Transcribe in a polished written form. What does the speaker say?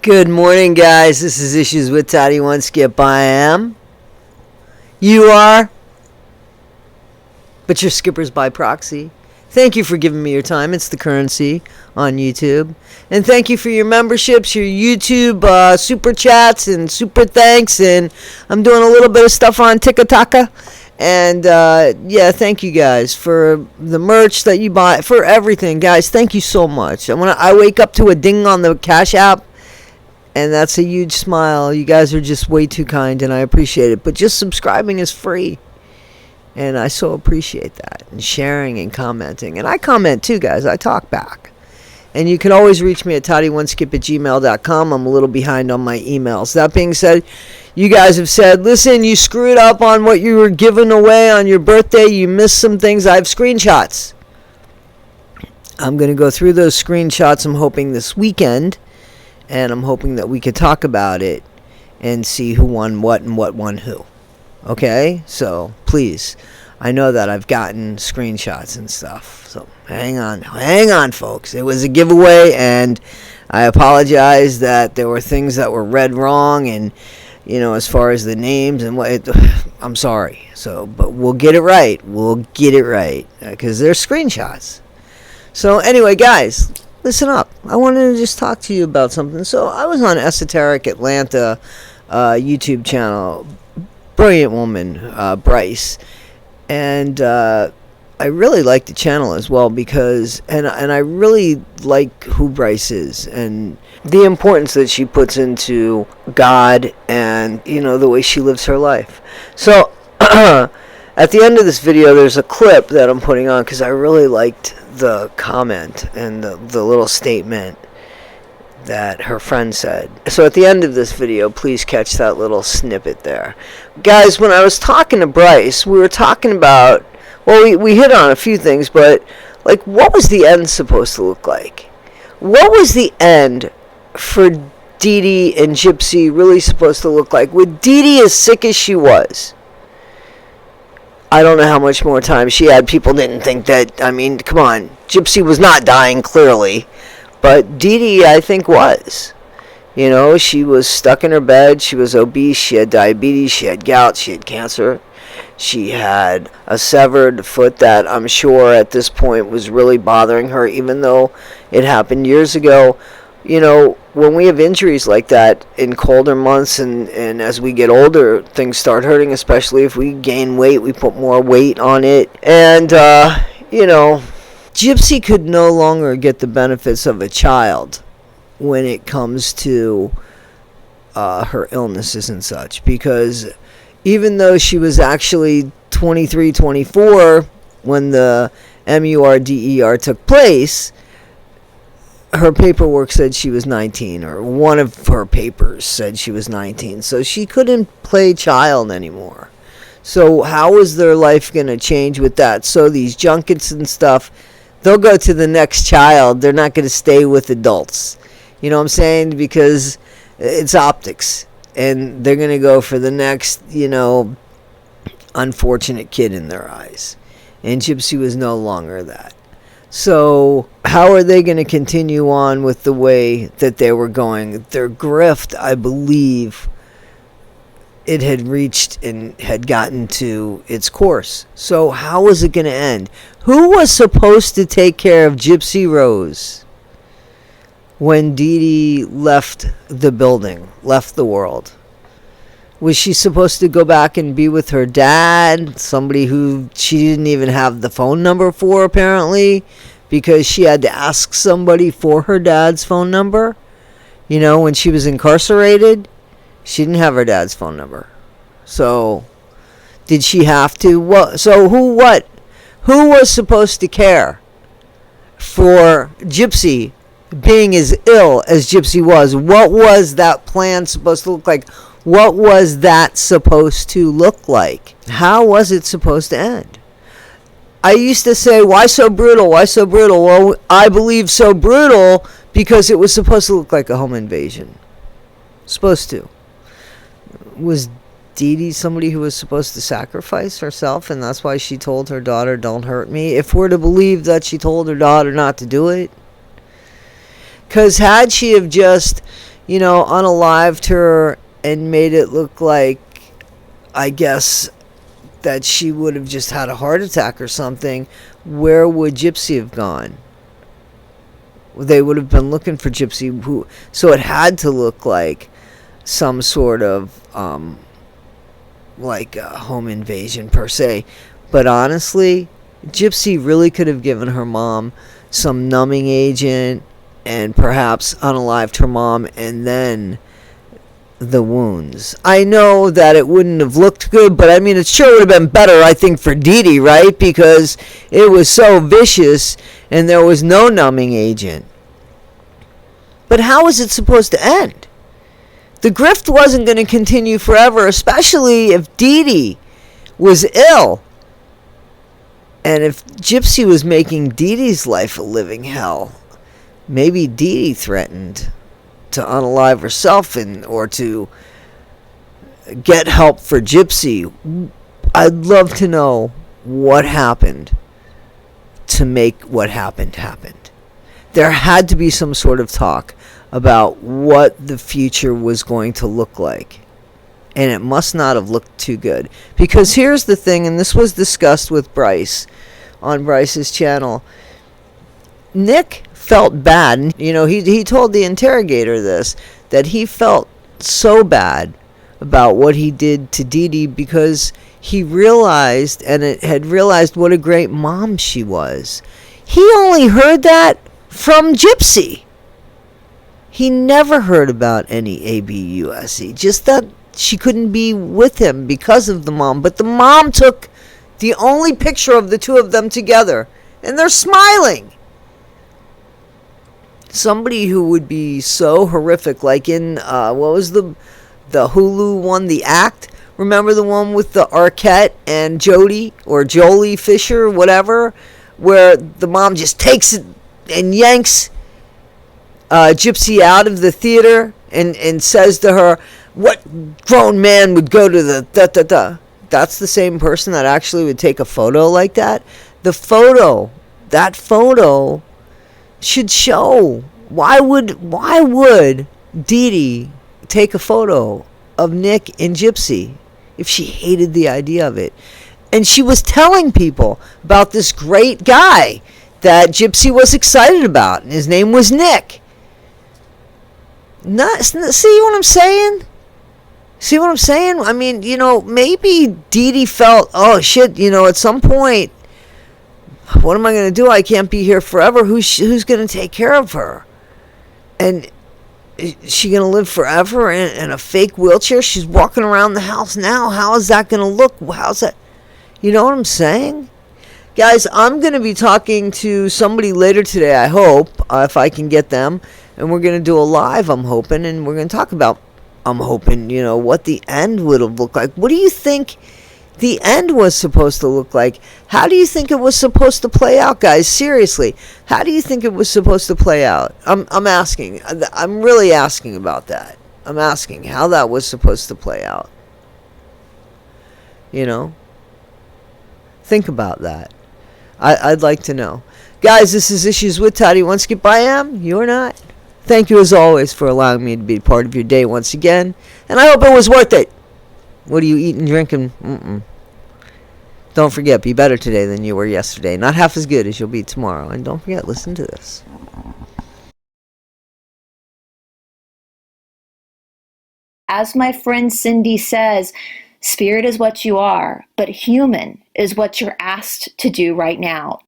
Good morning, guys. This is Issues with Toddy One Skip. I am. You are. But you're skippers by proxy. Thank you for giving me your time. It's the currency on YouTube. And thank you for your memberships, your YouTube super chats and super thanks. And I'm doing a little bit of stuff on TikTok. And yeah, thank you guys for the merch that you buy, for everything. Guys, thank you so much. I wake up to a ding on the Cash App. And that's a huge smile. You guys are just way too kind, and I appreciate it. But just subscribing is free. And I so appreciate that. And sharing and commenting. And I comment too, guys. I talk back. And you can always reach me at toddy1skip@gmail.com. I'm a little behind on my emails. That being said, you guys have said, listen, you screwed up on what you were giving away on your birthday. You missed some things. I have screenshots. I'm going to go through those screenshots, I'm hoping, this weekend. And I'm hoping that we could talk about it and see who won what and what won who. Okay? So, please. I know that I've gotten screenshots and stuff. So, hang on, folks. It was a giveaway, and I apologize that there were things that were read wrong, and, as far as the names and what, I'm sorry. So, but we'll get it right. Because they're screenshots. So, anyway, guys, listen up. I wanted to just talk to you about something. So I was on Esoteric Atlanta YouTube channel. Brilliant woman, Bryce. And I really like the channel as well because, and I really like who Bryce is and the importance that she puts into God and, the way she lives her life. So at the end of this video, there's a clip that I'm putting on because I really liked the comment and the little statement that her friend said. So at the end of this video, please catch that little snippet there. Guys, when I was talking to Bryce, we were talking about, well, we hit on a few things, but like, what was the end supposed to look like? What was the end for DeeDee and Gypsy really supposed to look like? With DeeDee as sick as she was, I don't know how much more time she had. People didn't think that, come on. Gypsy was not dying, clearly. But DeeDee, I think, was. She was stuck in her bed. She was obese. She had diabetes. She had gout. She had cancer. She had a severed foot that I'm sure at this point was really bothering her, even though it happened years ago. When we have injuries like that in colder months and as we get older, things start hurting, especially if we gain weight, we put more weight on it. And, Gypsy could no longer get the benefits of a child when it comes to her illnesses and such. Because even though she was actually 23, 24 when the MURDER took place, her paperwork said she was 19, or one of her papers said she was 19, so she couldn't play child anymore. So how is their life going to change with that? So these junkets and stuff, they'll go to the next child. They're not going to stay with adults. You know what I'm saying? Because it's optics, and they're going to go for the next, unfortunate kid in their eyes. And Gypsy was no longer that. So how are they going to continue on with the way that they were going? Their grift, I believe, it had reached and had gotten to its course. So how was it going to end? Who was supposed to take care of Gypsy Rose when DeeDee left the building, left the world? Was she supposed to go back and be with her dad, somebody who she didn't even have the phone number for, apparently, because she had to ask somebody for her dad's phone number? When she was incarcerated, she didn't have her dad's phone number. So, did she have to? So, who was supposed to care for Gypsy being as ill as Gypsy was? What was that plan supposed to look like? What was that supposed to look like? How was it supposed to end? I used to say, why so brutal? Why so brutal? Well, I believe so brutal because it was supposed to look like a home invasion. Supposed to. Was DeeDee somebody who was supposed to sacrifice herself, and that's why she told her daughter, don't hurt me? If we're to believe that she told her daughter not to do it. Because had she have just, unalived her and made it look like, I guess, that she would have just had a heart attack or something, where would Gypsy have gone? They would have been looking for Gypsy, so it had to look like some sort of like a home invasion per se. But honestly, Gypsy really could have given her mom some numbing agent and perhaps unalived her mom, and then the wounds. I know that it wouldn't have looked good, but I mean, it sure would have been better, I think, for DeeDee, right? Because it was so vicious and there was no numbing agent. But how was it supposed to end? The grift wasn't going to continue forever, especially if DeeDee was ill. And if Gypsy was making DeeDee's life a living hell, maybe DeeDee threatened to unalive herself or to get help for Gypsy. I'd love to know what happened to make what happened happen. There had to be some sort of talk about what the future was going to look like. And it must not have looked too good. Because here's the thing, and this was discussed with Bryce on Bryce's channel. Nick felt bad. He told the interrogator this, that he felt so bad about what he did to DeeDee because he realized, and it had realized, what a great mom she was. He only heard that from Gypsy. He never heard about any ABUSE, just that she couldn't be with him because of the mom. But the mom took the only picture of the two of them together, and they're smiling. Somebody who would be so horrific, like in, what was the Hulu one, The Act? Remember the one with the Arquette and Jodie, or Jolie Fisher, whatever, where the mom just takes it and yanks Gypsy out of the theater and says to her, what grown man would go to the da-da-da? That's the same person that actually would take a photo like that. That photo should show. Why would DeeDee take a photo of Nick and Gypsy if she hated the idea of it? And she was telling people about this great guy that Gypsy was excited about, and his name was Nick. See what I'm saying? See what I'm saying? I mean, maybe DeeDee felt, oh shit, at some point, what am I going to do? I can't be here forever. Who's going to take care of her? And is she going to live forever in a fake wheelchair? She's walking around the house now. How is that going to look? How's that? You know what I'm saying? Guys, I'm going to be talking to somebody later today, I hope, if I can get them. And we're going to do a live, I'm hoping. And we're going to talk about, I'm hoping, what the end would have looked like. What do you think the end was supposed to look like? How do you think it was supposed to play out, guys? Seriously, how do you think it was supposed to play out? I'm asking. I'm really asking about that. I'm asking how that was supposed to play out. Think about that. I'd like to know. Guys, this is Issues with Toddy. One skip I am, you're not. Thank you as always for allowing me to be part of your day once again. And I hope it was worth it. What are you eating, drinking? Don't forget, be better today than you were yesterday. Not half as good as you'll be tomorrow. And don't forget, listen to this. As my friend Cindy says, spirit is what you are, but human is what you're asked to do right now.